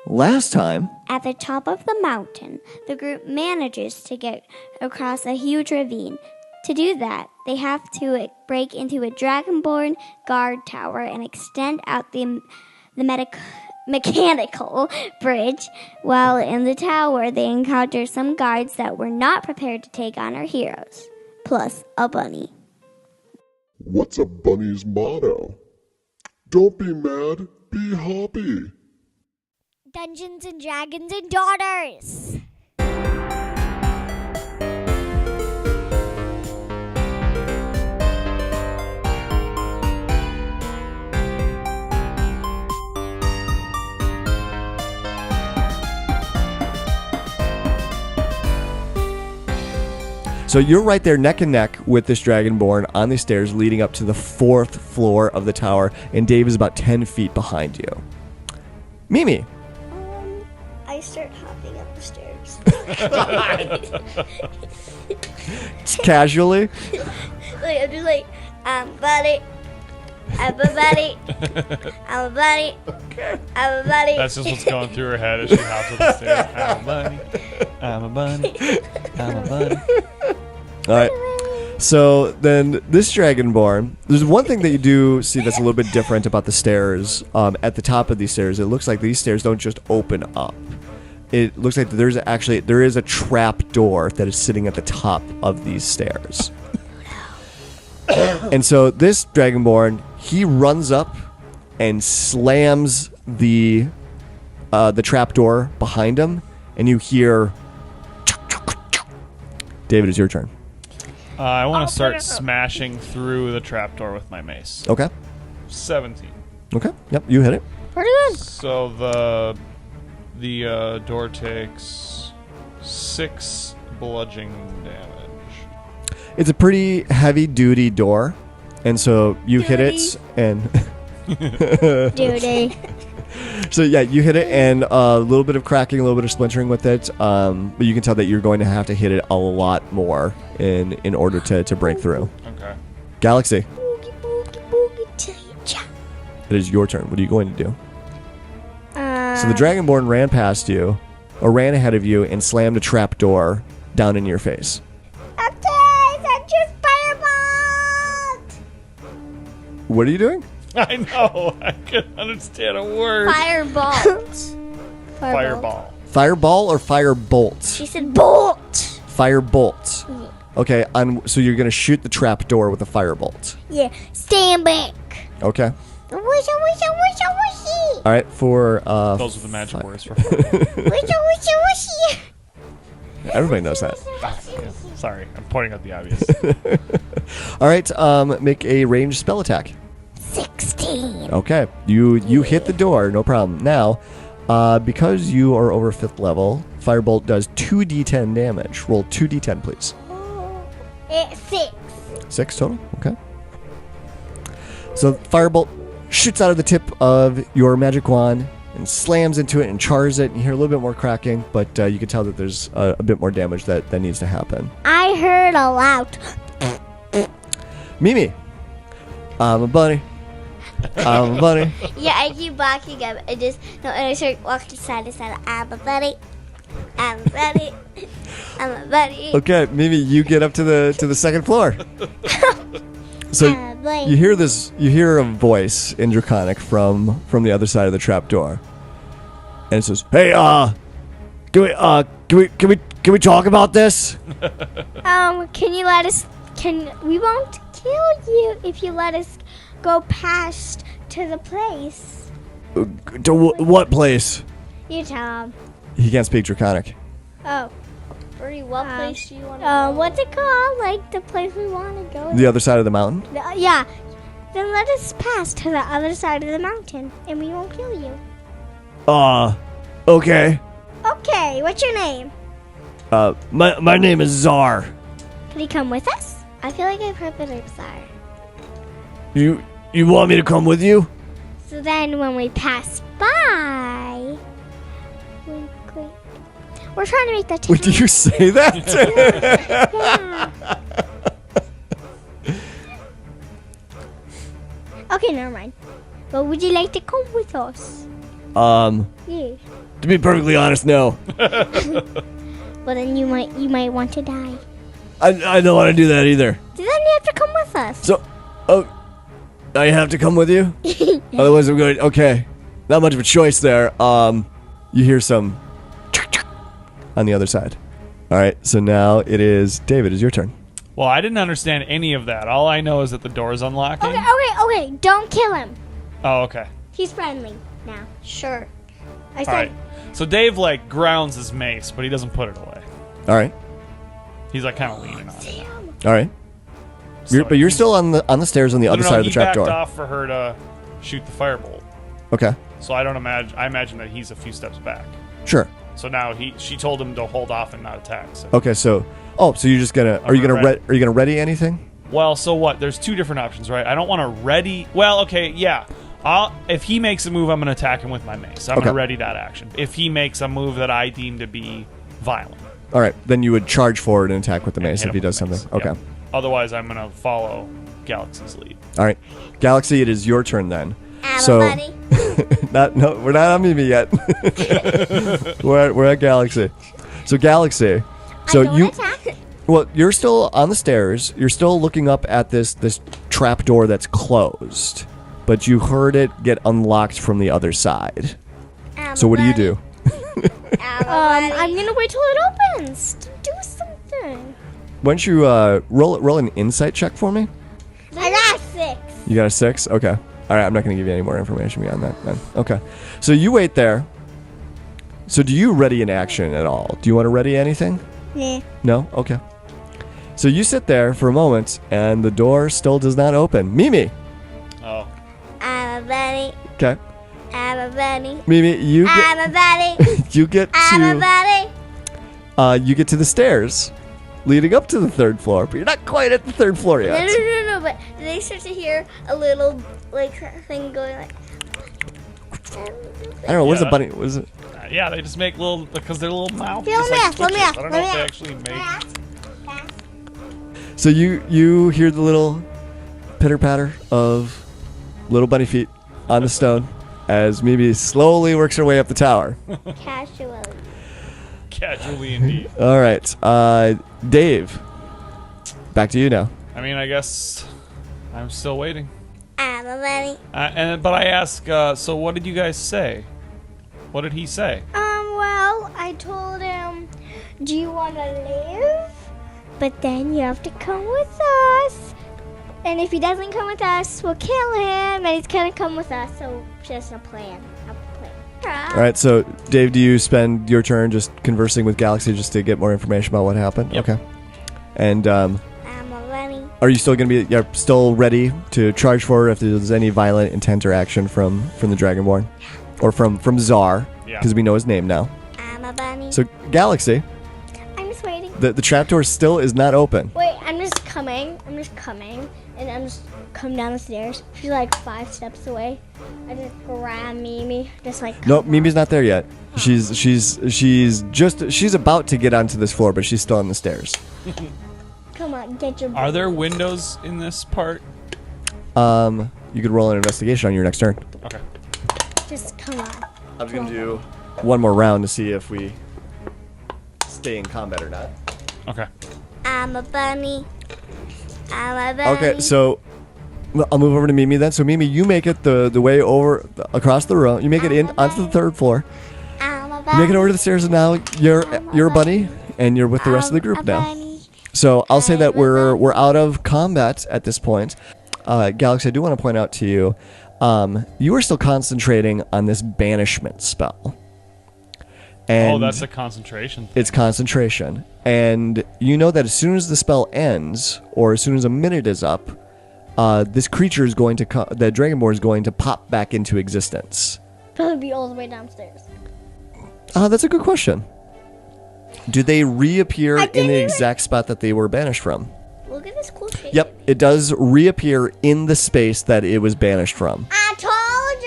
Last time... At the top of the mountain, the group manages to get across a huge ravine. To do that, they have to break into a dragonborn guard tower and extend out the mechanical bridge. While in the tower, they encounter some guards that were not prepared to take on our heroes, plus a bunny. What's a bunny's motto? Don't be mad, be happy. Dungeons and Dragons and Daughters. So you're right there neck and neck with this Dragonborn on the stairs leading up to the 4th floor of the tower, and Dave is about 10 feet behind you. Mimi. I start hopping up the stairs. Casually? I'm just like, buddy. I'm a buddy. I'm a buddy. I'm a buddy. That's just what's going through her head as she hops up the stairs. I'm a bunny. I'm a bunny. I'm a bunny. All right. So then this Dragonborn, there's one thing that you do see that's a little bit different about the stairs. At the top of these stairs, it looks like these stairs don't just open up. It looks like there is a trap door that is sitting at the top of these stairs. And so this Dragonborn, he runs up and slams the trap door behind him, and you hear. David, it's your turn. I want to start smashing through the trapdoor with my mace. Okay. 17. Okay. Yep, you hit it. Pretty good. So the door takes 6 bludgeoning damage. It's a pretty heavy-duty door, and so you hit it, and... Duty. So yeah, you hit it, and a little bit of cracking, a little bit of splintering with it, but you can tell that you're going to have to hit it a lot more in order to break through. Okay. Galaxy, Boogie, boogie, boogie, cha. it is your turn. What are you going to do? So the Dragonborn ran past you, or ran ahead of you, and slammed a trap door down in your face. Just fireball! What are you doing? I know. I couldn't understand a word. Firebolt. Fireball. Fireball or firebolt? She said bolt. Firebolt. Okay, so you're going to shoot the trap door with a firebolt. Yeah, stand back. Okay. Wisha, wisha, wisha, wishy. All right, for... Those are the magic words for Wisha, wisha, wishy. Everybody knows that. Sorry, I'm pointing out the obvious. All right, make a ranged spell attack. 16. Okay, you hit the door, no problem. Now, because you are over 5th level, Firebolt does 2d10 damage. Roll 2d10, please. It's 6. 6 total? Okay. So Firebolt shoots out of the tip of your magic wand and slams into it and chars it. You hear a little bit more cracking, but you can tell that there's a bit more damage that needs to happen. I heard a loud. Mimi, I'm a bunny. I'm a bunny. Yeah, I keep backing up. And I start walking side to side. I'm a buddy. I'm a buddy. I'm a buddy. Okay, Mimi, you get up to the 2nd floor. So you hear a voice in Draconic from the other side of the trap door, and it says, "Hey, can we talk about this?" Can you let us? We won't kill you if you let us go past to the place. To what place? You tell him. He can't speak Draconic. Oh. What place do you want to go? What's it called? Like the place we want to go? The other side of the mountain? Yeah. Then let us pass to the other side of the mountain, and we won't kill you. Okay. Okay, what's your name? My name is Czar. Can you come with us? I feel like I've heard the name Czar. You want me to come with you? So then when we pass by... We're trying to make that Wait, did you say that? Yeah. Okay, never mind. But would you like to come with us? Yeah. To be perfectly honest, no. Well, then you might want to die. I don't want to do that either. So then you have to come with us. So, I have to come with you? Otherwise I'm going, okay. Not much of a choice there. You hear some on the other side. All right, so now it is, David, it's your turn. Well, I didn't understand any of that. All I know is that the door's unlocking. Okay. Don't kill him. Oh, okay. He's friendly now. Sure. I said. All right. So Dave, like, grounds his mace, but he doesn't put it away. All right. He's, like, kind of leaning on it. All right. But you're still on the stairs on the other side of the trapdoor. He backed off for her to shoot the firebolt. Okay. So I imagine that he's a few steps back. Sure. So now she told him to hold off and not attack. So. Okay, so you're just gonna are you gonna ready anything? Well, so what? There's two different options, right? I don't want to ready. Well, okay, yeah. If he makes a move, I'm gonna attack him with my mace. I'm gonna ready that action. If he makes a move that I deem to be violent. All right, then you would charge forward and attack with the mace if he does something. Okay. Yep. Otherwise, I'm gonna follow Galaxy's lead. All right, Galaxy, it is your turn then. I'm so, a buddy. we're not on Mimi yet. we're at Galaxy. So Galaxy, so Attack. well, you're still on the stairs. You're still looking up at this trap door that's closed, but you heard it get unlocked from the other side. So what do you do? I'm gonna wait till it opens to do something. Why don't you roll an insight check for me? I got 6. You got a 6? Okay. All right, I'm not going to give you any more information beyond that then. Okay. So you wait there. So do you ready an action at all? Do you want to ready anything? Nah. No? Okay. So you sit there for a moment, and the door still does not open. Mimi! Oh. I'm a buddy. Okay. I'm a buddy. Mimi, you I'm a buddy. you get I'm a buddy. you get to the stairs leading up to the 3rd floor, but you're not quite at the 3rd floor yet. No, but they start to hear a little, like, thing going like... I don't know, what is a bunny? What is it? Yeah, they just make little, because they're little mouths. Let just me like ask, let me switches. ask, I don't let know if me they ask. actually make... So you hear the little pitter-patter of little bunny feet on the stone as Mimi slowly works her way up the tower. Casually. Casually indeed. All right. Dave, back to you now. I mean, I guess I'm still waiting. I'm a buddy. But I ask, so what did you guys say? What did he say? Well, I told him, do you want to live? But then you have to come with us. And if he doesn't come with us, we'll kill him. And he's going to come with us. So just a plan. All right, so Dave, do you spend your turn just conversing with Galaxy just to get more information about what happened? Yep. Okay. And I'm a buddy. are you still going to be still ready to charge forward if there's any violent intent or action from the Dragonborn? Or from Czar, Yeah. because we know his name now. I'm a bunny. So, Galaxy, I'm just waiting. the trapdoor still is not open. Wait, I'm just coming. And I'm just coming down the stairs. She's like 5 steps away. I just grab Mimi. Just like... No, Mimi's not there yet. She's about to get onto this floor, but she's still on the stairs. Come on, get your... Are there windows in this part? You could roll an investigation on your next turn. Okay. Just come on. I'm just gonna do one more round to see if we stay in combat or not. Okay. I'm a bunny. I'm a bunny. Okay, so I'll move over to Mimi then. So Mimi, you make it the way over across the room. You make it in onto the 3rd floor. I'm a You bunny. make it over to the stairs, and now you're a bunny, and you're with the rest of the group now. So I'll say that we're out of combat at this point. Galaxy, I do want to point out to you, you are still concentrating on this banishment spell. And that's a concentration thing. it's concentration. And you know that as soon as the spell ends, or as soon as a minute is up, this creature is going to the Dragonborn is going to pop back into existence. Probably be all the way downstairs. That's a good question. Do they reappear in the exact spot that they were banished from? Look at this cool shape. Yep, it does reappear in the space that it was banished from. I told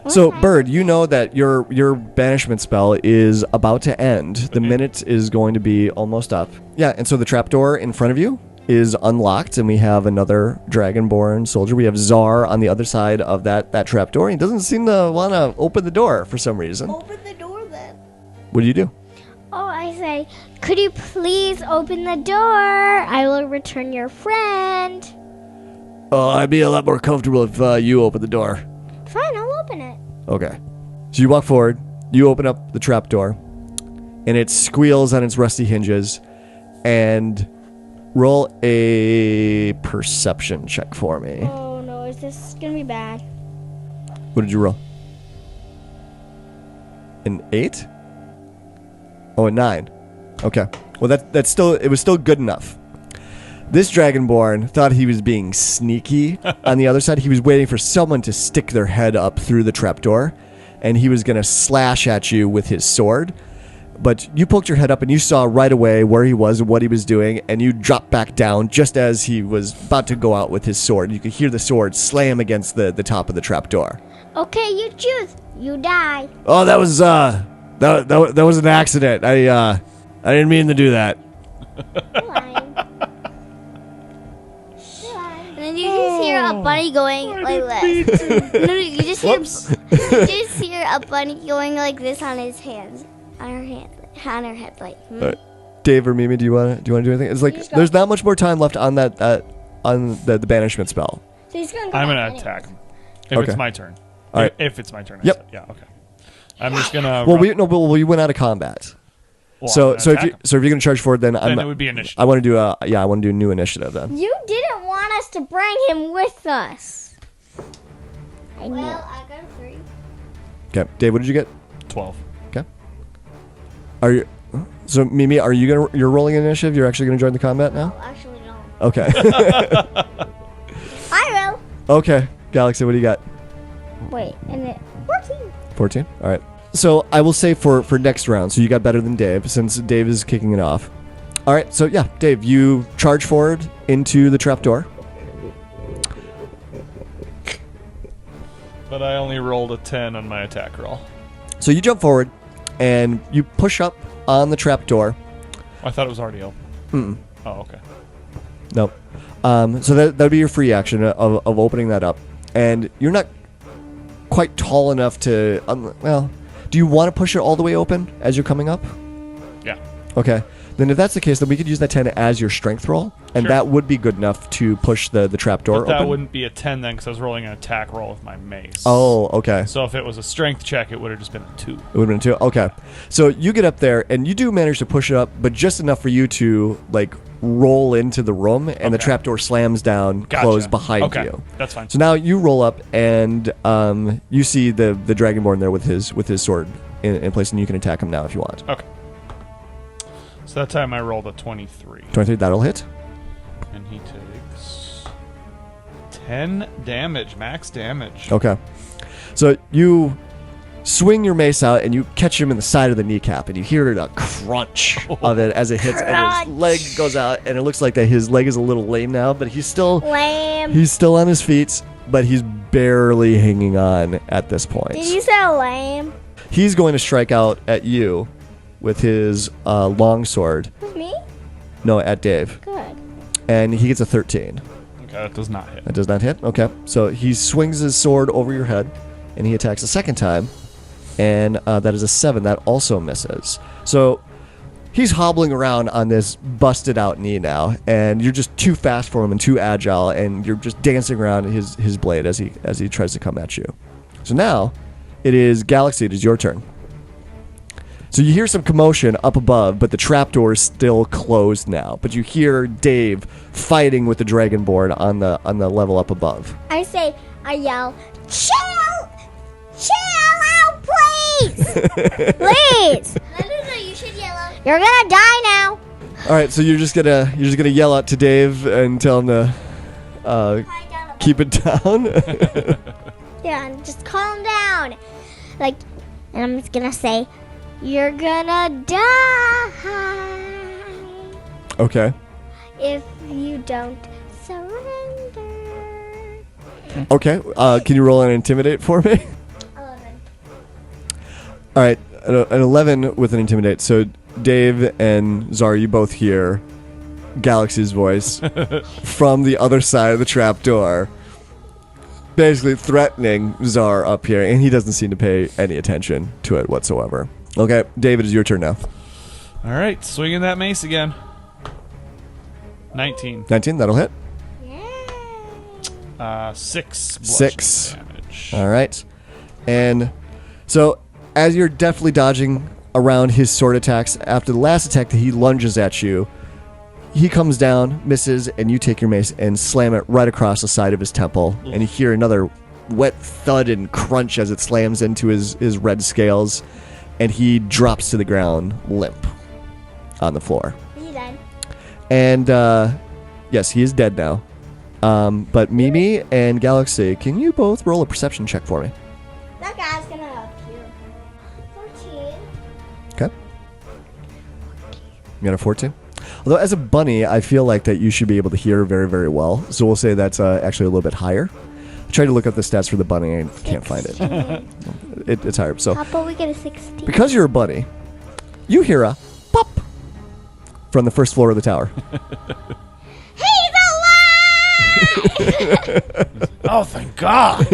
ya. So, Bird, you know that your banishment spell is about to end. The minute is going to be almost up. Yeah, and so the trapdoor in front of you is unlocked, and we have another Dragonborn soldier. We have Czar on the other side of that trapdoor. He doesn't seem to want to open the door for some reason. Open the door then. What do you do? Oh, I say, could you please open the door? I will return your friend. Oh, I'd be a lot more comfortable if you open the door. Fine, I'll open it. Okay. So you walk forward, you open up the trapdoor, and it squeals on its rusty hinges, and roll a perception check for me. Oh no, is this gonna be bad? What did you roll? An 8? Oh, a 9. Okay. Well, that's still, it was still good enough. This Dragonborn thought he was being sneaky on the other side. He was waiting for someone to stick their head up through the trapdoor, and he was going to slash at you with his sword. But you poked your head up, and you saw right away where he was and what he was doing, and you dropped back down just as he was about to go out with his sword. You could hear the sword slam against the top of the trapdoor. Okay, you choose. You die. Oh, that was that was an accident. I didn't mean to do that. You're lying. And then you just hear a bunny going like this. No, you just hear a bunny going like this on his hands, on her head, like. All right. Dave or Mimi, do you want to do anything? It's like there's not much more time left on that on the banishment spell. So he's gonna go I'm back gonna anyway. attack him. If Okay. it's my turn. All right. If it's my turn. I Yep. said. Yeah. Okay. I'm just gonna. Well, we went out of combat. Well, So I'm gonna attack him. if you're gonna charge forward, then Then it would be initiative. I want to do a new initiative then. You didn't want us to bring him with us. I knew. Well, I got a 3. Okay, Dave, what did you get? 12. Okay. Are you? So Mimi, you're rolling initiative? You're actually gonna join the combat now? Oh, actually, no. Okay. I will. Okay, Galaxy, what do you got? Wait, and it 14. 14. All right. So I will say for next round, so you got better than Dave since Dave is kicking it off. All right. So yeah, Dave, you charge forward into the trapdoor. But I only rolled a 10 on my attack roll. So you jump forward, and you push up on the trapdoor. I thought it was already open. Mm-mm. Oh, okay. Nope. So that'd be your free action of opening that up, and you're not quite tall enough to. Well, do you want to push it all the way open as you're coming up? Yeah. Okay. Then if that's the case, then we could use that 10 as your strength roll, and Sure. that would be good enough to push the trapdoor But that open. wouldn't be a 10 then, because I was rolling an attack roll with my mace. Oh, okay. So if it was a strength check, it would have just been a 2. It would have been 2. Okay. So you get up there, and you do manage to push it up, but just enough for you to, like, roll into the room, and the Okay. trapdoor slams down, Gotcha. closed behind Okay, you. that's fine. So now you roll up, and you see the Dragonborn there with his sword in place, and you can attack him now if you want. Okay. So that time I rolled a 23. 23, that'll hit. And he takes 10 damage, max damage. Okay. So you swing your mace out, and you catch him in the side of the kneecap, and you hear a crunch of it as it hits, and his leg goes out, and it looks like that his leg is a little lame now, but he's still on his feet, but he's barely hanging on at this point. Did you say lame? He's going to strike out at you with his longsword. With me? No, at Dave. Good. And he gets a 13. Okay, that does not hit. That does not hit? Okay. So he swings his sword over your head, and he attacks a second time, and that is a 7. That also misses. So he's hobbling around on this busted out knee now, and you're just too fast for him and too agile, and you're just dancing around his blade as he tries to come at you. So now it is Galaxy. It is your turn. So you hear some commotion up above, but the trapdoor is still closed now. But you hear Dave fighting with the Dragonborn on the level up above. I yell, chill! Chill out, please! Please! No, you should yell out. You're gonna die now. All right, so you're just gonna yell out to Dave and tell him to keep it down. Yeah, and just calm down. And I'm just gonna say, you're gonna die Okay. if you don't surrender. Okay. Can you roll an intimidate for me? 11. All right, an 11 with an intimidate. So Dave and Zara, you both hear Galaxy's voice from the other side of the trapdoor, basically threatening Czar up here, and he doesn't seem to pay any attention to it whatsoever. Okay, David, it's your turn now. All right, swinging that mace again. 19. 19, that'll hit. 6 bludgeoning 6. damage. All right. And so as you're deftly dodging around his sword attacks, after the last attack that he lunges at you, he comes down, misses, and you take your mace and slam it right across the side of his temple. And you hear another wet thud and crunch as it slams into his red scales. And he drops to the ground limp on the floor. Is he dead? And yes, he is dead now. But Mimi and Galaxy, can you both roll a perception check for me? That guy's gonna appear. 14. Okay. You got a 14? Although as a bunny, I feel like that you should be able to hear very, very well. So we'll say that's actually a little bit higher. I tried to look up the stats for the bunny and can't find it. It's higher. So How about we get a 16? because you're a bunny, you hear a pop from the first floor of the tower. He's alive! Oh, thank God.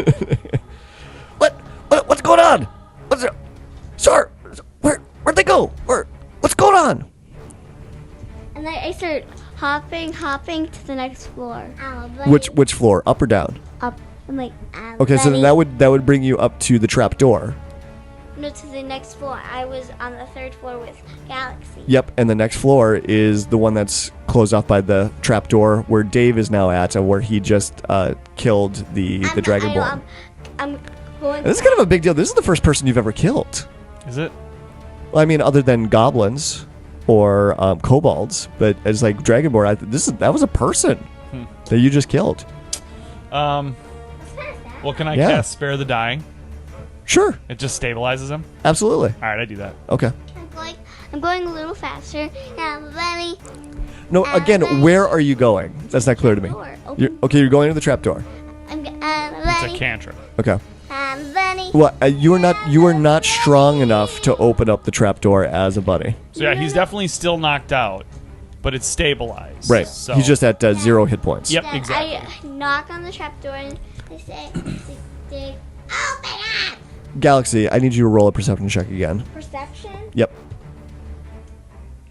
What's going on? What's it? Sir, where'd they go? What's going on? And then I start hopping to the next floor. Which floor? Up or down? Up. I'm like, Okay, so then that would bring you up to the trap door. No, to the next floor. I was on the 3rd floor with Galaxy. Yep, and the next floor is the one that's closed off by the trap door where Dave is now at, and where he just killed the dragonborn. I'm going. And this is kind of a big deal. This is the first person you've ever killed. Is it? Well, I mean, other than goblins or kobolds, but as like dragonborn, that was a person that you just killed. Well, can I Yeah. cast Spare the Dying? Sure, It just stabilizes him. absolutely. All right, I do that. Okay. I'm going a little faster. And Bunny. No, again, where are you going? That's not clear to me. Door. You're going to the trap door. I'm It's a Bunny. cantrip. Okay. Bunny. Well, you are not strong enough to open up the trap door as a bunny. So yeah, he's definitely still knocked out, but it's stabilized. Right. So. He's just at 0 hit points. Yep, Then exactly. I knock on the trap door and I say, Dave, open up! Galaxy, I need you to roll a perception check again. Perception? Yep.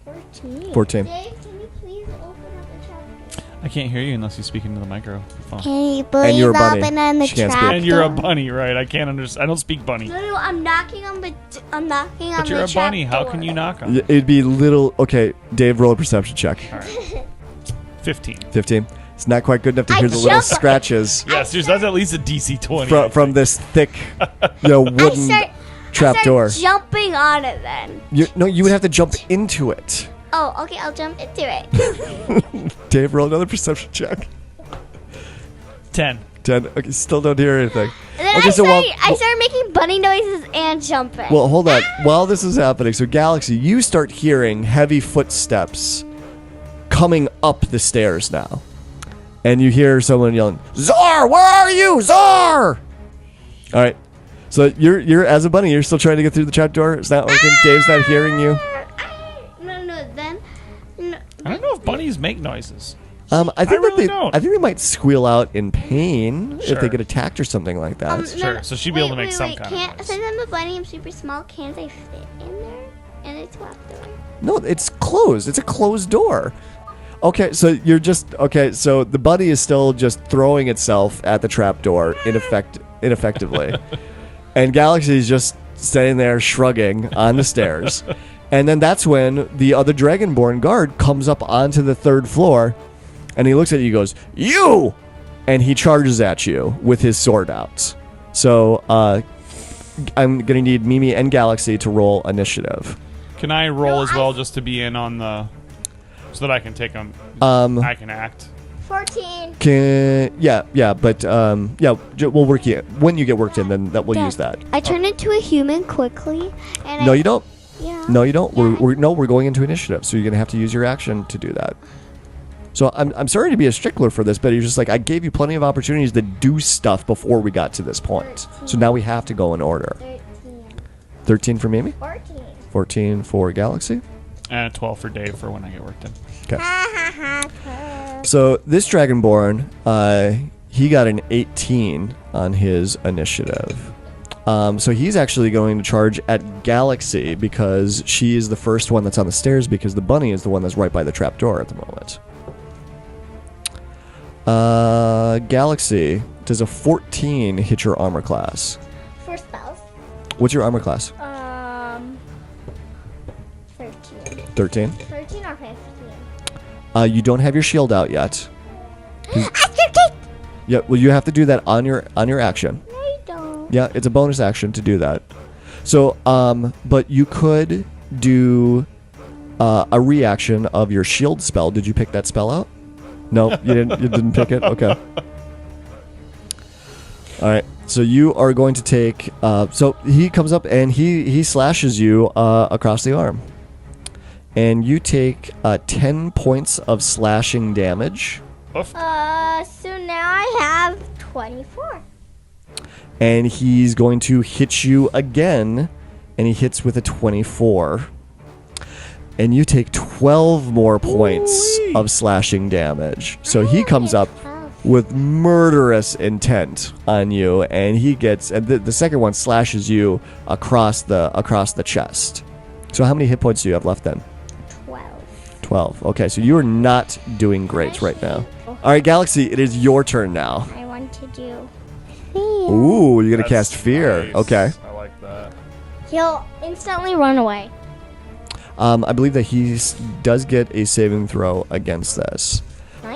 14. 14. Dave, can you please open up the trap? I can't hear you unless you speak into the microphone. Can you And you're a please bunny. open on the She can't trap speak. And you're a door? bunny, right? I can't understand. I don't speak bunny. No, I'm knocking on the. I'm knocking on But the you're a trap bunny. How door. can you knock on? It'd be little. Okay, Dave, roll a perception check. All right. 15. 15. It's not quite good enough to I hear the little jump- scratches Yeah, seriously, that's at least a DC 20. from this thick, wooden trap door. Jumping on it then. You would have to jump into it. Oh, okay. I'll jump into it. Dave, roll another perception check. 10. 10. Okay, still don't hear anything. And then Okay, I so start making bunny noises and jumping. Well, hold on. While this is happening, so Galaxy, you start hearing heavy footsteps coming up the stairs now. And you hear someone yelling, "Czar, where are you? Czar!" All right. So you're as a bunny, you're still trying to get through the trapdoor. It's not working. Dave's not hearing you. No. Then. No. I don't know if bunnies make noises. I think really that don't. I think they might squeal out in pain if Sure. they get attacked or something like that. Sure, so she'd be able to make some kind of noise. Since I'm a bunny, I'm super small. Can't I fit in there? And it's locked door. No, it's closed. It's a closed door. Okay, so you're just okay. So the bunny is still just throwing itself at the trapdoor ineffectively, and Galaxy is just standing there shrugging on the stairs. And then that's when the other Dragonborn guard comes up onto the 3rd floor, and he looks at you and goes, "You!" And he charges at you with his sword out. So I'm gonna need Mimi and Galaxy to roll initiative. Can I roll as well just to be in on the... So that I can take them... I can act. 14. We'll work you when you get worked in. Then we'll use that. I turn into a human quickly, and No, you don't. Yeah. No, you don't. We're going into initiative, so you're gonna have to use your action to do that. So I'm sorry to be a stickler for this, but you're just like I gave you plenty of opportunities to do stuff before we got to this point. So now we have to go in order. 13. 13 for Mimi, 14. 14 for Galaxy. And a 12 for Dave for when I get work done. Okay. So this Dragonborn, he got an 18 on his initiative. So he's actually going to charge at Galaxy because she is the first one that's on the stairs because the bunny is the one that's right by the trapdoor at the moment. Galaxy, does a 14 hit your armor class? For spells. What's your armor class? 13. 13. 13 or 15. You don't have your shield out yet. I Yeah, well, you have to do that on your action. No, you don't. Yeah, it's a bonus action to do that. So, but you could do a reaction of your shield spell. Did you pick that spell out? No, you didn't. You didn't pick it. Okay. All right. So you are going to take. So he comes up and he slashes you across the arm, and you take 10 points of slashing damage. Oof. So now I have 24. And he's going to hit you again, and he hits with a 24. And you take 12 more points of slashing damage. So he comes up with murderous intent on you, and he gets, and the second one slashes you across the chest. So how many hit points do you have left then? 12. Okay, so you are not doing great right now. All right, Galaxy, it is your turn now. I want to do. Ooh, you're gonna That's cast fear. nice. Okay. I like that. He'll instantly run away. I believe that he does get a saving throw against this.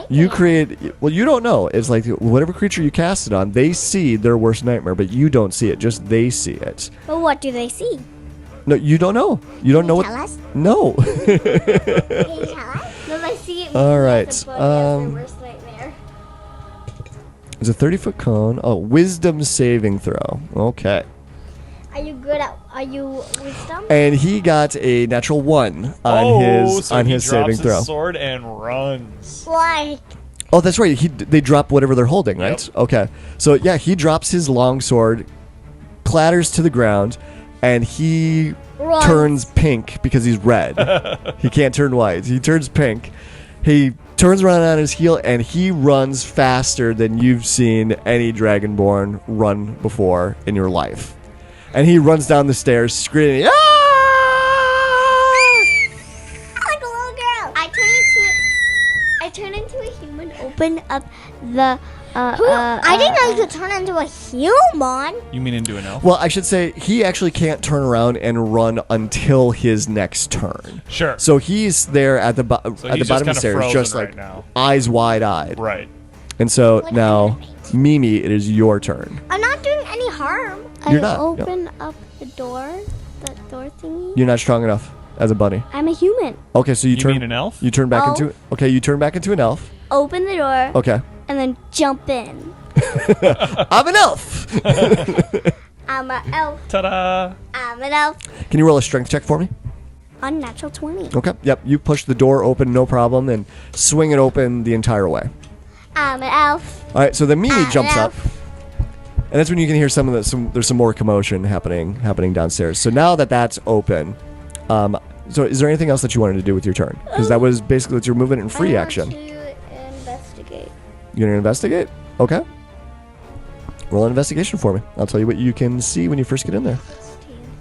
You create. Well, you don't know. It's like whatever creature you cast it on, they see their worst nightmare, but you don't see it. Just they see it. But what do they see? No, you don't know. You don't know what. Tell us? No. Can you tell us? No, they see it. All right. As their worst nightmare. It's a 30-foot cone. Oh, wisdom saving throw. Okay. Are you good at? Are you wisdom? And he got a natural 1 on his so he saving drops throw. his sword and runs. Like. Oh, that's right. They drop whatever they're holding, right? Yep. Okay. So yeah, he drops his long sword, clatters to the ground, and he Runs. turns pink because he's red. He can't turn white. He turns pink. He turns around on his heel and he runs faster than you've seen any Dragonborn run before in your life. And he runs down the stairs screaming, "Ah!" Like a little girl. I turn into a human. Open up the. I didn't know you could turn into a human. You mean into an elf? Well, I should say he actually can't turn around and run until his next turn. Sure. So he's there at the So at the he's bottom just of the kinda stairs, frozen just right like now. eyes wide-eyed. Right. And so Like now, animate. Mimi, it is your turn. I'm not doing any harm. You're I not, open up the door thingy. You're not strong enough as a bunny. I'm a human. Okay, so you You turn. mean an elf? You turn back Elf. into. Okay, you turn back into an elf. Open the door Okay. and then jump in. I'm an elf. I'm an elf. Ta-da! I'm an elf. Can you roll a strength check for me? Unnatural 20. Okay. Yep. You push the door open, no problem, and swing it open the entire way. I'm an elf. All right. So then Mimi I'm an jumps up, elf. and that's when you can hear some of the there's some more commotion happening downstairs. So now that that's open, so is there anything else that you wanted to do with your turn? Because that was basically your movement and free action. I want to investigate. You're gonna investigate? Okay. Roll an investigation for me. I'll tell you what you can see when you first get in there.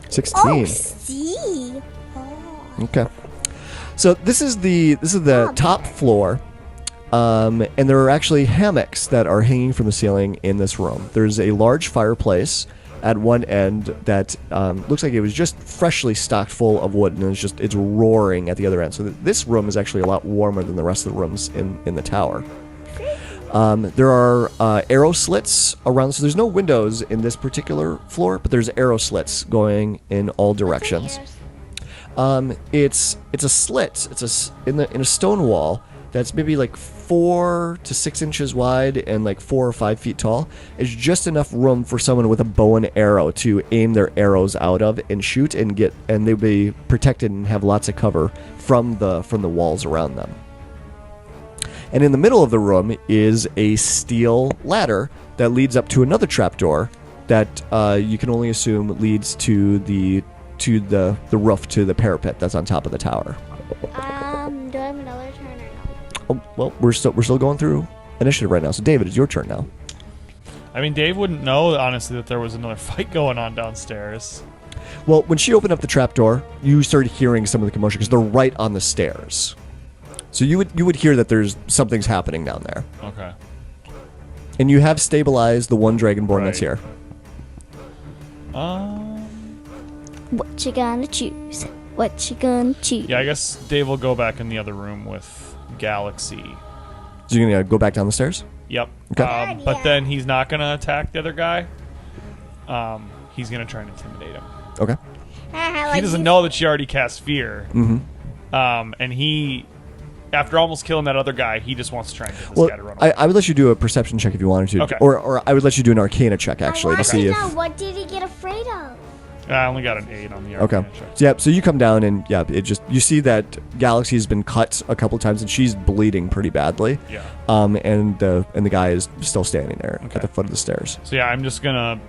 16. Oh, see. Okay. So this is the top floor, and there are actually hammocks that are hanging from the ceiling in this room. There's a large fireplace at one end that looks like it was just freshly stocked full of wood, and it's roaring at the other end. So this room is actually a lot warmer than the rest of the rooms in the tower. There are arrow slits around, so there's no windows in this particular floor, but there's arrow slits going in all directions. It's a slit. It's in a stone wall that's maybe like 4 to 6 inches wide and like 4 or 5 feet tall. It's just enough room for someone with a bow and arrow to aim their arrows out of and shoot and they'll be protected and have lots of cover from the walls around them. And in the middle of the room is a steel ladder that leads up to another trapdoor that you can only assume leads to the roof, to the parapet that's on top of the tower. Oh, well, we're still going through initiative right now. So David, it's your turn now. I mean, Dave wouldn't know, honestly, that there was another fight going on downstairs. Well, when she opened up the trapdoor, you started hearing some of the commotion because they're right on the stairs. So you would hear that there's something's happening down there. Okay. And you have stabilized the one dragonborn Right. that's here. What you gonna choose? What you gonna choose? Yeah, I guess Dave will go back in the other room with Galaxy. So you're gonna go back down the stairs? Yep. Okay. But then he's not going to attack the other guy. He's going to try and intimidate him. Okay. He doesn't know that she already cast fear. Mm-hmm. And he, after almost killing that other guy, he just wants to try and get this guy to run away. I would let you do a perception check if you wanted to. Okay. Or I would let you do an arcana check, actually, to see if... What did he get afraid of? I only got an 8 on the Okay. Arcana check. So, yeah, so you come down and, you see that Galaxy's been cut a couple times and she's bleeding pretty badly. Yeah. And the guy is still standing there Okay. at the foot of the stairs. So yeah, I'm just going to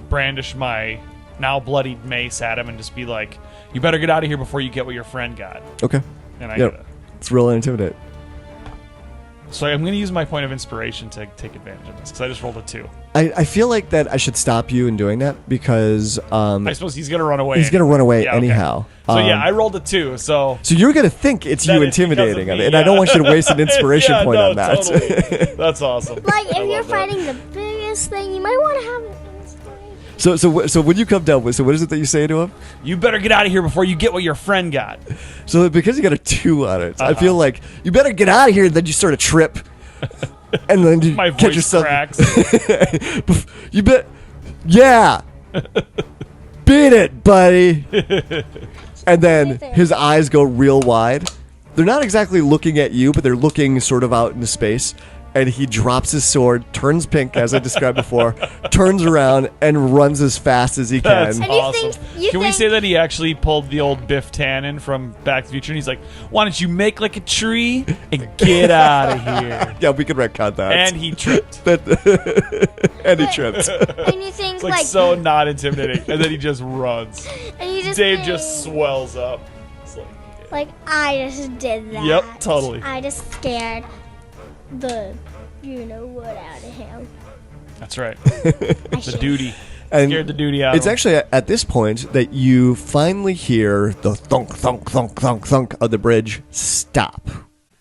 brandish my now bloodied mace at him and just be like, you better get out of here before you get what your friend got. Okay. And I Yep. gotta... It's real intimidate. So I'm going to use my point of inspiration to take advantage of this, because I just rolled a 2. I feel like that I should stop you in doing that because I suppose he's going to run away. he's going to run away Yeah, okay. anyhow. So yeah, I rolled a 2, so... So you're going to think it's That you it's because intimidating of him, me, and I don't yeah. want you to waste an inspiration Yeah, point no, on that. Totally. That's awesome. Like, I if you're love that. fighting the biggest thing, you might want to have an inspiration. So when you come down with, so what is it that you say to him? You better get out of here before you get what your friend got. So because you got a 2 on it, I feel like you better get out of here. Then you sort of trip, and then you My catch voice yourself. cracks. You bet. Yeah. Beat it, buddy. And then his eyes go real wide. They're not exactly looking at you, but they're looking sort of out into space. And he drops his sword, turns pink, as I described before, turns around, and runs as fast as he can. That's you awesome. think- Can we say that he actually pulled the old Biff Tannen from Back to the Future? And he's like, why don't you make like a tree and get out of here? Yeah, we could retcon that. And he tripped. And he tripped. And you think, It's like so not intimidating. And then he just runs. and you just Dave think, just swells up. It's like, I just did that. Yep, totally. I just scared the you-know-what out of him. that's right. I The should- duty. And Scared the duty out it's of him. actually at this point that you finally hear the thunk, thunk, thunk, thunk, thunk of the bridge stop.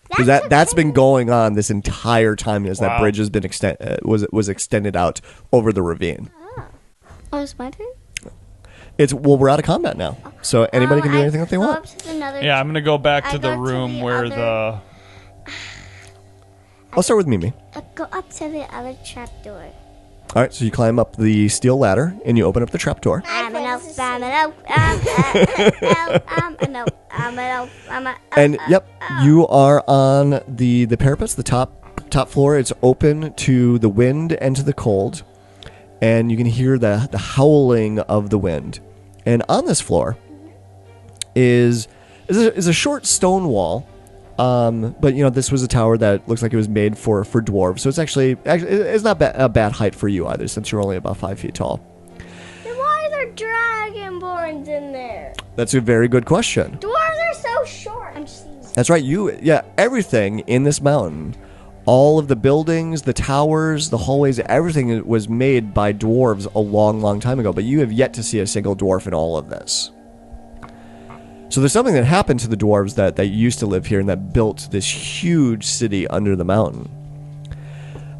Because that's been going on this entire time as that Wow. bridge has been was extended out over the ravine. Oh, it's my turn? We're out of combat now, so anybody can do anything that they want. Yeah, I'm going to go back I to the got to room the where other- I'll start with Mimi. Go up to the other trapdoor. All right, so you climb up the steel ladder and you open up the trapdoor. I'm an elf, I'm an elf, I'm an elf, I'm an elf, I'm an elf. And yep, you are on the parapets, the top floor. It's open to the wind and to the cold, and you can hear the howling of the wind. And on this floor is a short stone wall, but this was a tower that looks like it was made for dwarves. So it's actually it's not a bad height for you either, since you're only about 5 feet tall. Then why are there dragonborns in there? That's a very good question. Dwarves are so short. I'm just That's right. Everything in this mountain, all of the buildings, the towers, the hallways, everything was made by dwarves a long, long time ago. But you have yet to see a single dwarf in all of this. So there's something that happened to the dwarves that used to live here and that built this huge city under the mountain.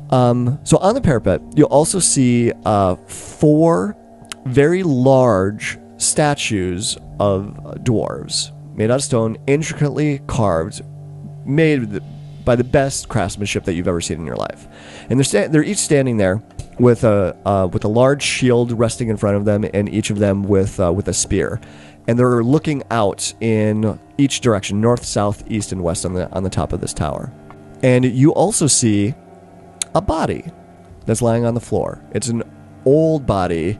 So on the parapet, you'll also see 4 very large statues of dwarves made out of stone, intricately carved, made by the best craftsmanship that you've ever seen in your life. And they're each standing there with a large shield resting in front of them, and each of them with a spear. And they're looking out in each direction, north, south, east, and west on the top of this tower. And you also see a body that's lying on the floor. It's an old body.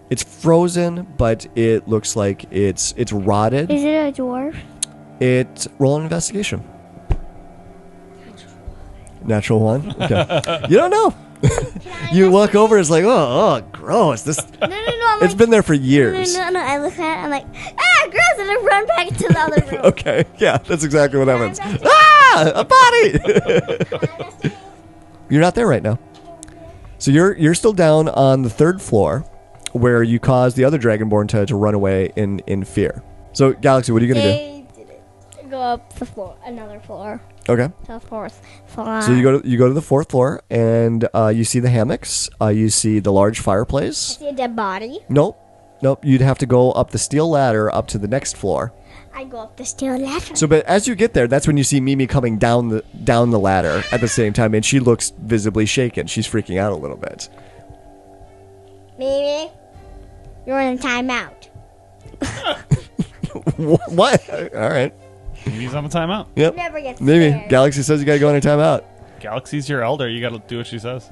It's frozen, but it looks like it's rotted. Is it a dwarf? Roll an investigation. Natural 1? Okay. You don't know. You walk over, it's like, oh, gross. This No, I'm it's been there for years. No, I look at it, I'm like, gross, and I run back to the other room. Okay, yeah, that's exactly what happens. Ah! Yeah, a body. You're not there right now. So you're still down on the 3rd floor, where you caused the other Dragonborn to run away in fear. So Galaxy, what are you gonna do? They didn't go up the floor, another floor, Okay. the 4th floor. So you go to the 4th floor, and you see the hammocks. You see the large fireplace. See a dead body. Nope. You'd have to go up the steel ladder up to the next floor. I go up the steel ladder. So, but as you get there, that's when you see Mimi coming down the ladder at the same time, and she looks visibly shaken. She's freaking out a little bit. Mimi, you're in a timeout. What? All right. He's on a timeout. Yep. Never gets Mimi, scared. Galaxy says you gotta go on a timeout. Galaxy's your elder. You got to do what she says.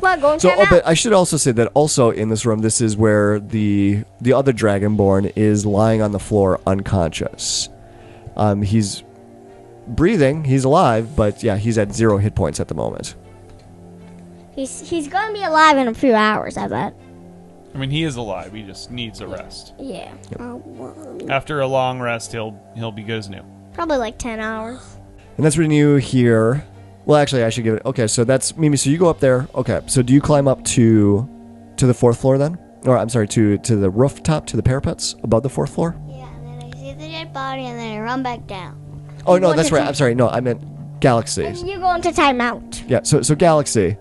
Come on, go in So, timeout. but I should also say that also in this room, this is where the other Dragonborn is lying on the floor unconscious. He's breathing, he's alive, but yeah, he's at 0 hit points at the moment. He's gonna be alive in a few hours, I bet. I mean, he is alive. He just needs a rest. Yeah. After a long rest, he'll be good as new. Probably like 10 hours. And that's when you hear. Well, actually, I should give it. Okay, so that's Mimi. So you go up there. Okay, so do you climb up to the 4th floor then? Or I'm sorry, to the rooftop, to the parapets above the 4th floor? Yeah, and then I see the dead body, and then I run back down. Oh no, want that's to right. take- I'm sorry. No, I meant Galaxy. And you go into timeout. Yeah. So Galaxy.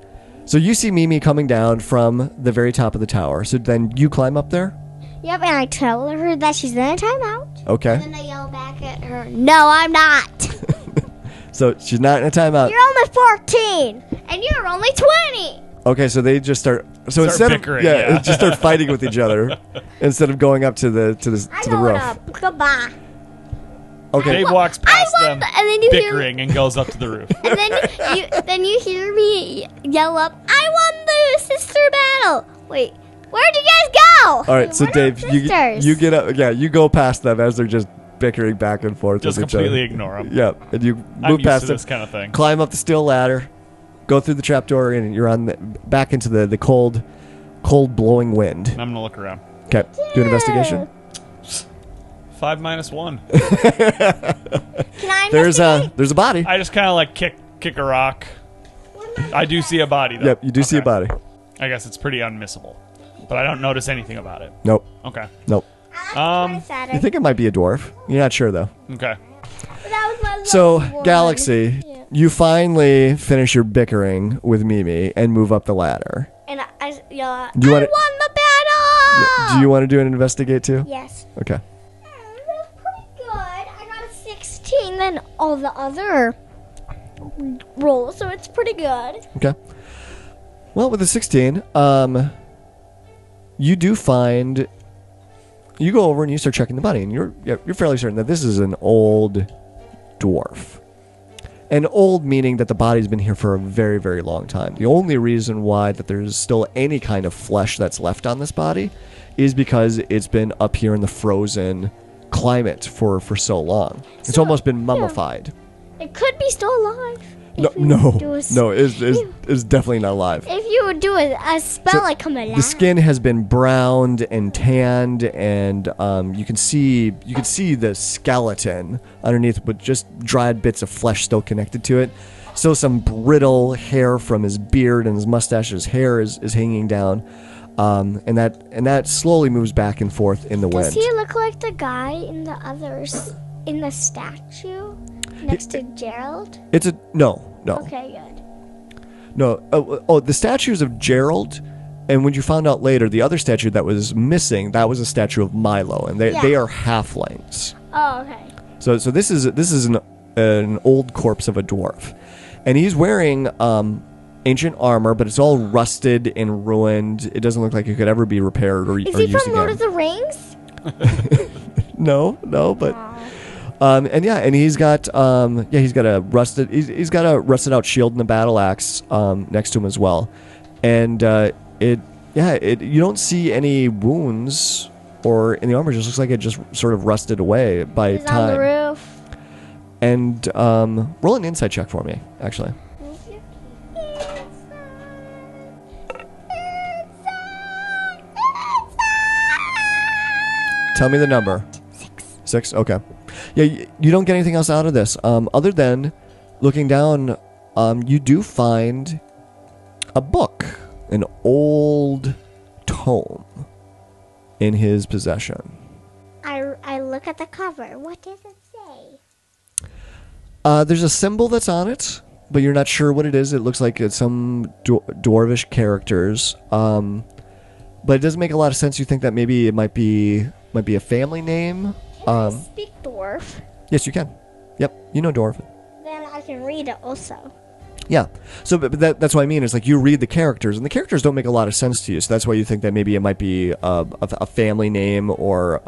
So you see Mimi coming down from the very top of the tower. So then you climb up there. Yep, and I tell her that she's in a timeout. Okay. And then I yell back at her, "No, I'm not. So she's not in a timeout. You're only 14, and you're only 20. Okay, so they just start. So Start instead bickering, of yeah. just start fighting with each other instead of going up to the I the go roof. up. Goodbye. Okay. Dave walks past them, And then you hear, bickering, and goes up to the roof. and then you hear me yell up, "I won the sister battle!" Wait, where'd you guys go? All right, so We're not Dave, sisters. you get up. Yeah, you go past them as they're just bickering back and forth. Just with each completely other. ignore him. Yeah, and you I'm move used past to them, this kind of thing. climb up the steel ladder, go through the trapdoor, and you're on back into the cold blowing wind. I'm gonna look around. Okay, do an investigation. 5 minus 1. Can I There's investigate? a body. I just kind of like kick a rock. I do see a body though. Yep, you do see a Okay. body. I guess it's pretty unmissable, but I don't notice anything about it. Nope, Okay. nope. I'm You sad. think it might be a dwarf? You're not sure though. Okay. That was my So, lucky one. Galaxy, Yeah. you finally finish your bickering with Mimi and move up the ladder. And I yell, Do you I wanna- won the battle! Do you want to do an investigate too? Yes. Okay. That's pretty good. I got a 16 than all the other rolls, so it's pretty good. Okay. Well, with a 16, you do find. You go over and you start checking the body, and you're fairly certain that this is an old dwarf. And old meaning that the body's been here for a very, very long time. The only reason why that there's still any kind of flesh that's left on this body is because it's been up here in the frozen climate for so long. It's So, almost been mummified. It could be still alive. No, If you no, do a s- no, it's definitely not alive. If you would do a spell like come alive. The skin has been browned and tanned, and you can see the skeleton underneath, with just dried bits of flesh still connected to it. Still some brittle hair from his beard and his mustache. His hair is hanging down, and that slowly moves back and forth in the Does wind. he look like the guy in the others in the statue next to Gerald? It's a no. Okay, good. No. The statues of Gerald, and when you found out later, the other statue that was missing, that was a statue of Milo, and they Yeah. are halflings. Oh, okay. So this is an old corpse of a dwarf, and he's wearing ancient armor, but it's all rusted and ruined. It doesn't look like it could ever be repaired or Is used he again. from Lord of the Rings? No, but and he's got a rusted out shield and a battle axe next to him as well, and you don't see any wounds or in the armor. It just looks like it just sort of rusted away by He's on the time. roof. And roll an insight check for me, actually. Tell me the number. 6. Okay. Yeah, you don't get anything else out of this, other than looking down, you do find a book, an old tome in his possession. I look at the cover. What does it say? There's a symbol that's on it, but you're not sure what it is. It looks like it's some dwarvish characters, but it doesn't make a lot of sense. You think that maybe it might be a family name. Can I speak dwarf? Yes, you can. Yep, you know dwarf. Then I can read it also. Yeah. So but that's what I mean. It's like you read the characters, and the characters don't make a lot of sense to you. So that's why you think that maybe it might be a family name or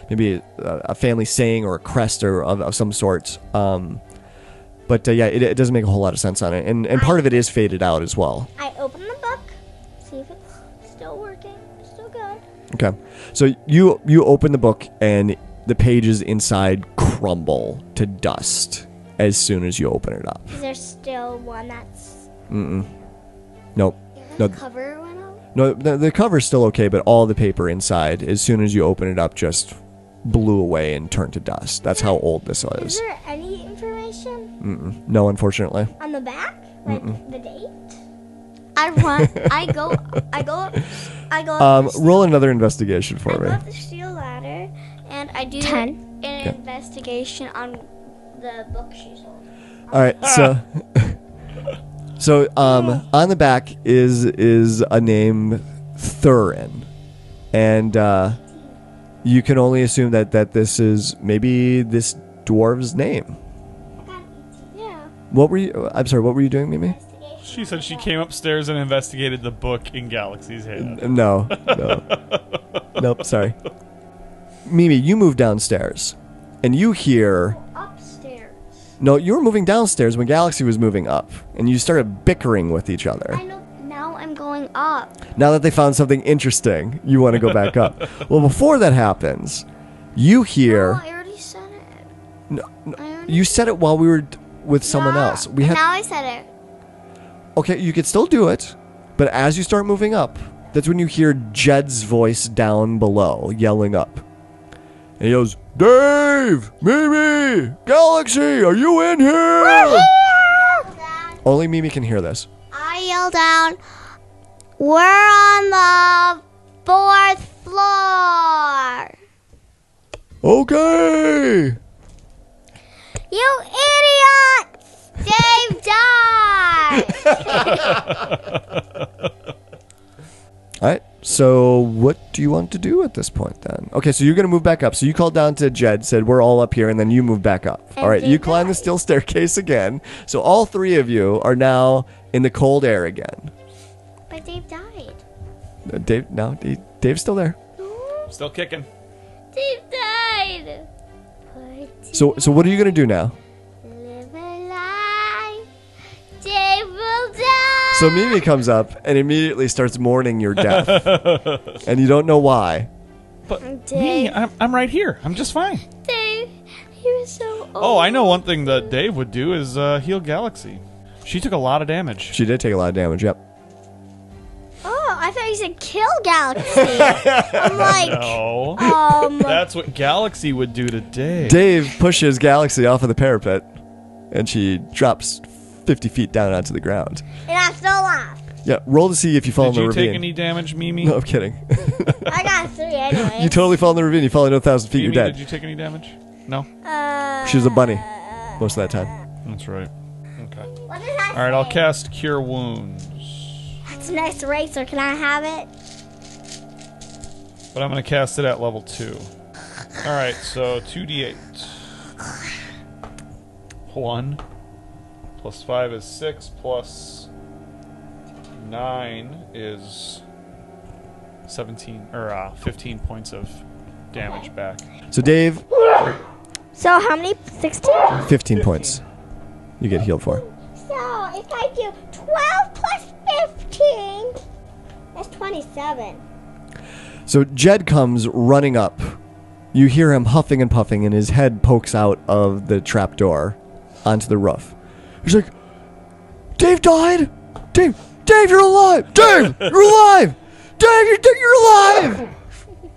maybe a family saying or a crest or of some sort. But yeah, it doesn't make a whole lot of sense on it. And part of it is faded out as well. I open the book, see if it's still working. Still good. Okay. So you open the book, and the pages inside crumble to dust as soon as you open it up. Is there still one that's... Nope. No, The cover went out? no, the cover's still okay, but all the paper inside, as soon as you open it up, just blew away and turned to dust. That's how old this Is is. there any information No, unfortunately. on the back? Like the date? I go up Roll another investigation for me. the steel ladder and I do 10. an investigation on the book she sold. All right, so on the back is a name Thurin, and you can only assume that this is maybe this dwarf's name. Yeah. What were you? I'm sorry. What were you doing, Mimi? She said she came upstairs and investigated the book in Galaxy's head. No. Nope. Sorry. Mimi, you moved downstairs, and you hear. Upstairs. No, you were moving downstairs when Galaxy was moving up, and you started bickering with each other. I know. Now I'm going up. Now that they found something interesting, you want to go back up. Well, before that happens, you hear. Oh, I already said it. No, I already you said it while we were with someone else. We had. Now I said it. Okay, you could still do it, but as you start moving up, that's when you hear Jed's voice down below yelling up. And he goes, "Dave! Mimi! Galaxy! Are you in here?" Only Mimi can hear this. I yell down, "We're on the 4th floor." Okay! You idiots! Dave died! Alright, so what do you want to do at this point then? Okay, so you're going to move back up. So you called down to Jed, said we're all up here, and then you move back up. And Alright, you Dave climb the died. steel staircase again. So all three of you are now in the cold air again. But Dave died. Dave's still there. Still kicking. Dave died. So what are you going to do now? Live a lie. Dave will die. So Mimi comes up and immediately starts mourning your death. And you don't know why. But Dave. me, I'm right here. I'm just fine. Dave, he was so old. Oh, I know one thing that Dave would do is heal Galaxy. She took a lot of damage. She did take a lot of damage, yep. Oh, I thought you said kill Galaxy. I'm like, No. That's what Galaxy would do to Dave. Dave pushes Galaxy off of the parapet, and she drops 50 feet down onto the ground. and I'm still alive. Yeah, roll to see if you fall Did in the you ravine. take any damage, Mimi? No, I'm kidding. I got 3 anyway. You totally fall in the ravine. You fall into 1,000 feet, Mimi, you're dead. did you take any damage? No? She was a bunny most of that time. That's right. Okay. What did I Alright, I'll say? cast Cure Wounds. It's a nice racer. Can I have it? But I'm going to cast it at level 2. Alright, so 2d8. 1 plus 5 is 6 plus 9 is 17 or 15 points of damage back. So Dave, So how many? 16? 15 points you get healed for. So if I do 12 plus 15, that's 27. So Jed comes running up. You hear him huffing and puffing, and his head pokes out of the trapdoor onto the roof. He's like, "Dave died? Dave, you're alive! Dave, you're alive! Dave, you're alive!"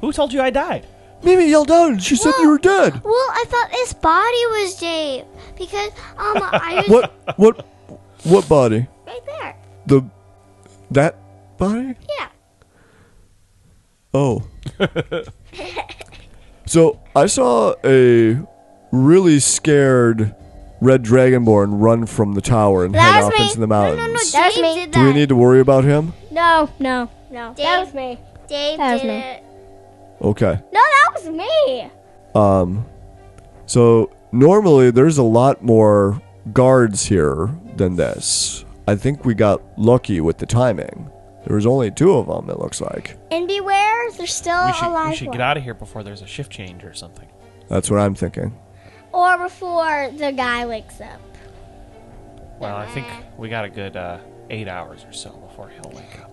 Who told you I died? Mimi yelled out, and she said you were dead. Well, I thought his body was Dave. because I was What body? right there. That body? Yeah. Oh. So I saw a really scared red dragonborn run from the tower and That head was off me. into the mountains. No, that was me. Did Do we that. need to worry about him? No. That Dave- was me. Dave That was did me. it. Okay. No, that was me. So normally there's a lot more guards here than this. I think we got lucky with the timing. There was only 2 of them, it looks like. And beware, there's still We a live should one. get out of here before there's a shift change or something. That's what I'm thinking. Or before the guy wakes up. Well, I think we got a good 8 hours or so before he'll wake up.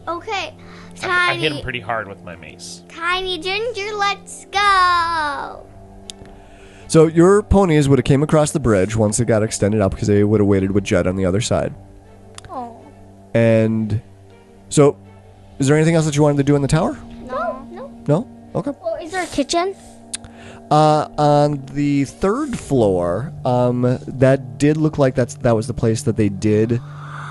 Okay, I hit him Tiny, pretty hard with my mace. Tiny Ginger, let's go. So your ponies would have came across the bridge once it got extended out because they would have waited with Jed on the other side. Oh. And so, is there anything else that you wanted to do in the tower? No. No? Okay. Oh, is there a kitchen? On the 3rd floor, that did look like that was the place that they did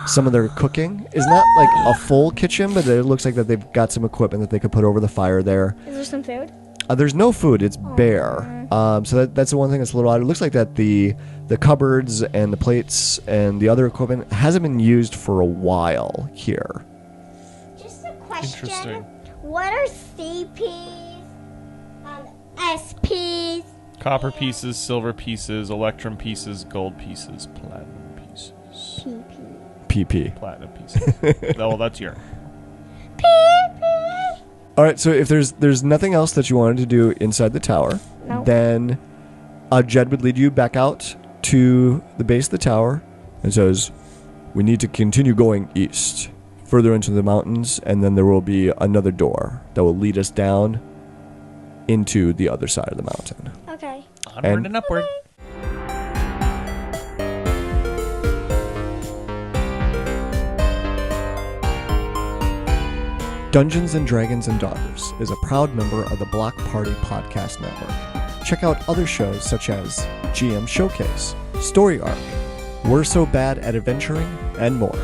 some of their cooking. It's not like a full kitchen, but it looks like that they've got some equipment that they could put over the fire there. Is there some food? There's no food; it's bare. So that's the one thing that's a little odd. It looks like that the cupboards and the plates and the other equipment hasn't been used for a while here. Just a question. Interesting. What are CPs? SPs? Copper pieces, silver pieces, electrum pieces, gold pieces, platinum pieces. PP. Platinum pieces. Oh, well, that's your. All right. So if there's nothing else that you wanted to do inside the tower, No. then Jed would lead you back out to the base of the tower and says, "We need to continue going east, further into the mountains, and then there will be another door that will lead us down into the other side of the mountain." Okay. Onward and upward. Dungeons and Dragons and Daughters is a proud member of the Block Party Podcast Network. Check out other shows such as GM Showcase, Story Arc, We're So Bad at Adventuring, and more.